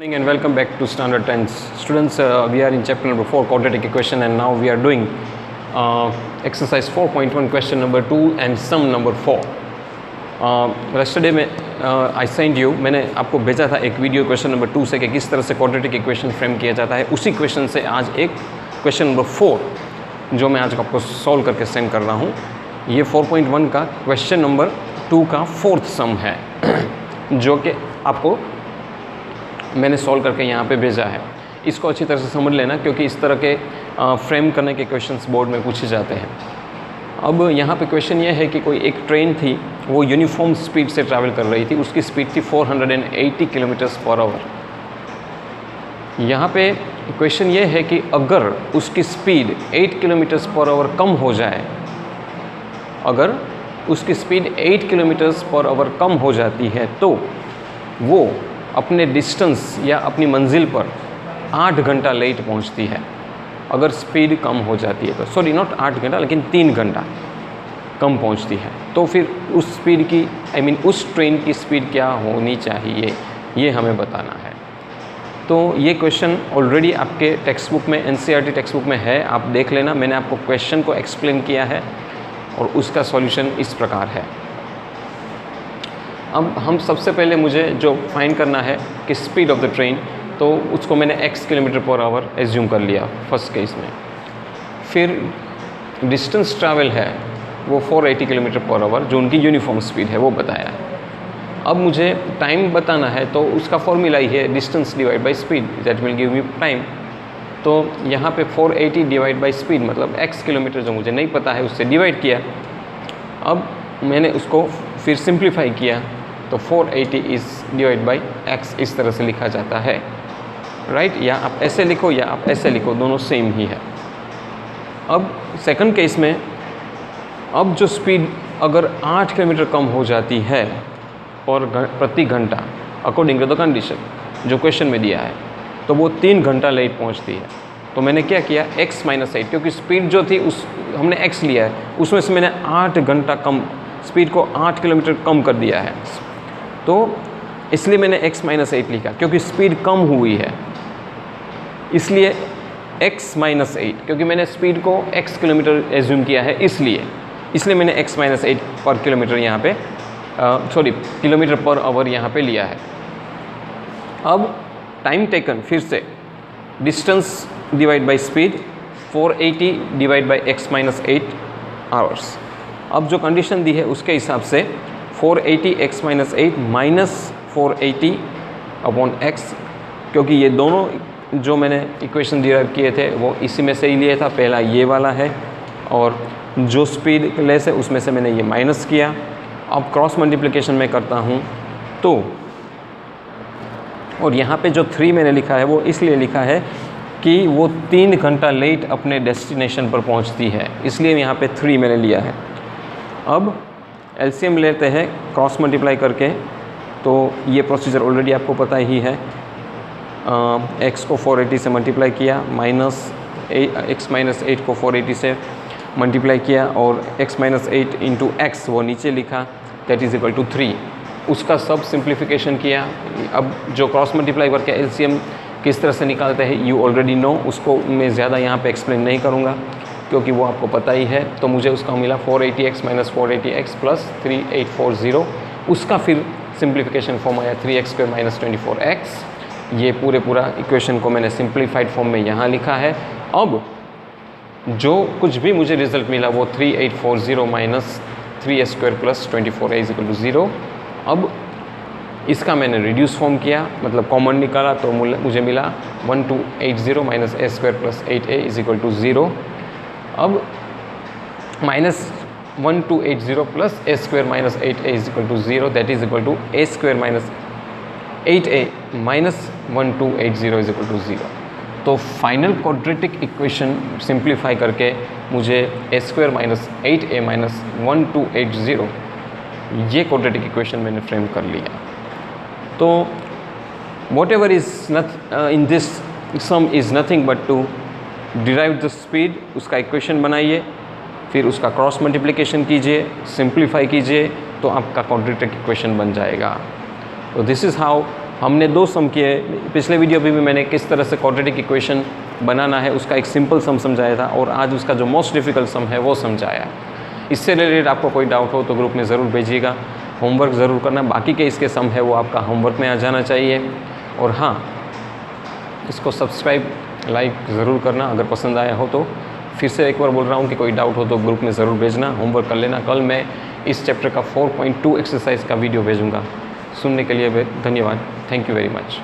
Morning and welcome back to Standard Tense. Students, we are in chapter number 4, quadratic equation, and now we are doing exercise 4.1, question number 2 and sum number 4. Yesterday में I sent you, मैंने आपको भेजा था एक video question number 2 से कि किस तरह से क्वाड्रेटिक इक्वेशन फ्रेम किया जाता है। उसी क्वेश्चन से आज एक क्वेश्चन नंबर 4 जो मैं आज आपको सॉल्व करके सेंड कर रहा हूँ। ये 4.1 का क्वेश्चन नंबर 2 का 4th सम है जो कि आपको मैंने सॉल्व करके यहाँ पे भेजा है। इसको अच्छी तरह से समझ लेना क्योंकि इस तरह के फ्रेम करने के क्वेश्चंस बोर्ड में पूछे जाते हैं। अब यहाँ पे क्वेश्चन ये है कि कोई एक ट्रेन थी, वो यूनिफॉर्म स्पीड से ट्रैवल कर रही थी, उसकी स्पीड थी 480 किलोमीटर्स पर आवर। यहाँ पे क्वेश्चन ये है कि अगर उसकी स्पीड 8 किलोमीटर्स पर आवर कम हो जाए, अगर उसकी स्पीड 8 किलोमीटर्स पर आवर कम हो जाती है तो वो अपने डिस्टेंस या अपनी मंजिल पर 8 घंटा लेट पहुंचती है। अगर स्पीड कम हो जाती है तो, सॉरी नॉट 8 घंटा लेकिन 3 घंटा कम पहुंचती है, तो फिर उस स्पीड की उस ट्रेन की स्पीड क्या होनी चाहिए, ये हमें बताना है। तो ये क्वेश्चन ऑलरेडी आपके टेक्स्ट बुक में, NCERT टेक्स्ट बुक में है, आप देख लेना। मैंने आपको क्वेश्चन को एक्सप्लेन किया है और उसका सॉल्यूशन इस प्रकार है। अब हम सबसे पहले मुझे जो फाइंड करना है कि स्पीड ऑफ द ट्रेन, तो उसको मैंने x kilometre per hour assume कर लिया फर्स्ट केस में। फिर डिस्टेंस ट्रैवल है वो 480 किलोमीटर पर आवर, जो उनकी यूनिफॉर्म स्पीड है वो बताया है। अब मुझे टाइम बताना है तो उसका फॉर्मूला ही है distance divide by speed, that will give me time. तो यहाँ पे 480 डिवाइड बाई स्पीड मतलब x किलोमीटर जो मुझे नहीं पता है उससे डिवाइड किया। अब मैंने उसको फिर सिंप्लीफाई किया तो 480 इज़ डिवाइड बाई x इस तरह से लिखा जाता है, राइट। या आप ऐसे लिखो या आप ऐसे लिखो, दोनों सेम ही है। अब सेकंड केस में, अब जो स्पीड अगर 8 किलोमीटर कम हो जाती है और प्रति घंटा अकॉर्डिंग टू द कंडीशन जो क्वेश्चन में दिया है, तो वो 3 घंटा लेट पहुंचती है। तो मैंने क्या किया, x - 8, क्योंकि स्पीड जो थी उस हमने x लिया है, उसमें से मैंने 8 घंटा कम, स्पीड को 8 किलोमीटर कम कर दिया है, तो इसलिए मैंने x - 8 लिखा क्योंकि स्पीड कम हुई है। इसलिए x - 8, क्योंकि मैंने स्पीड को x किलोमीटर एज्यूम किया है, इसलिए मैंने x - 8 पर किलोमीटर यहाँ पे किलोमीटर पर आवर यहाँ पे लिया है। अब टाइम टेकन, फिर से distance divide by speed, 480 divide by x - 8 hours. अब जो कंडीशन दी है उसके हिसाब से 480 x - 8 माइनस 480 अपॉन x, क्योंकि ये दोनों जो मैंने इक्वेशन डिराइव किए थे वो इसी में से ही लिए था। पहला ये वाला है और जो स्पीड लेस है उसमें से मैंने ये माइनस किया। अब क्रॉस मल्टीप्लिकेशन में करता हूँ तो, और यहाँ पे जो 3 मैंने लिखा है वो इसलिए लिखा है कि वो 3 घंटा लेट अपने डेस्टिनेशन पर पहुँचती है, इसलिए यहाँ पे 3 मैंने लिया है। अब एलसीएम लेते हैं क्रॉस मल्टीप्लाई करके, तो ये प्रोसीजर ऑलरेडी आपको पता ही है। x को 480 से मल्टीप्लाई किया, माइनस x - 8 को 480 से मल्टीप्लाई किया और x - 8 इंटू x वो नीचे लिखा, दैट इज़ इक्वल टू 3। उसका सब सिंप्लीफिकेशन किया। अब जो क्रॉस मल्टीप्लाई करके एलसीएम किस तरह से निकालते हैं यू ऑलरेडी नो, उसको मैं ज़्यादा यहाँ पे एक्सप्लेन नहीं करूँगा क्योंकि वो आपको पता ही है। तो मुझे उसका मिला 480x - 480x प्लस 3840। उसका फिर सिंप्लीफिकेशन फॉर्म आया 3x² - 24x। ये पूरा इक्वेशन को मैंने सिंप्लीफाइड फॉर्म में यहाँ लिखा है। अब जो कुछ भी मुझे रिजल्ट मिला वो 3840 minus 3s² plus 24a is equal to 0। अब इसका मैंने रिड्यूस फॉर्म किया, मतलब कॉमन निकाला, तो मुझे मिला 1280 minus a² plus 8a is equal to 0। अब minus 1280 plus a² minus 8a is equal to 0, that is equal to a² minus 8a minus 1280 is equal to 0। तो फाइनल क्वाड्रेटिक इक्वेशन सिंप्लीफाई करके मुझे a² minus 8a minus 1280 ये quadratic equation मैंने frame कर लिया। तो whatever is in this sum is nothing but to derive the speed, उसका equation बनाइए, फिर उसका क्रॉस मल्टीप्लिकेशन कीजिए, सिंप्लीफाई कीजिए, तो आपका क्वाड्रेटिक इक्वेशन बन जाएगा। तो दिस इज़ हाउ हमने 2 सम किए। पिछले वीडियो में भी मैंने किस तरह से क्वाड्रेटिक इक्वेशन बनाना है उसका एक सिंपल सम समझाया था, और आज उसका जो मोस्ट डिफ़िकल्ट सम है वो समझाया। इससे रिलेटेड आपको कोई डाउट हो तो ग्रुप में ज़रूर भेजिएगा, होमवर्क ज़रूर करना। बाकी के इसके सम है वो आपका होमवर्क में आ जाना चाहिए। और हाँ, इसको सब्सक्राइब लाइक ज़रूर करना अगर पसंद आया हो तो। फिर से एक बार बोल रहा हूँ कि कोई डाउट हो तो ग्रुप में ज़रूर भेजना, होमवर्क कर लेना। कल मैं इस चैप्टर का 4.2 एक्सरसाइज का वीडियो भेजूँगा। सुनने के लिए धन्यवाद। Thank you very much.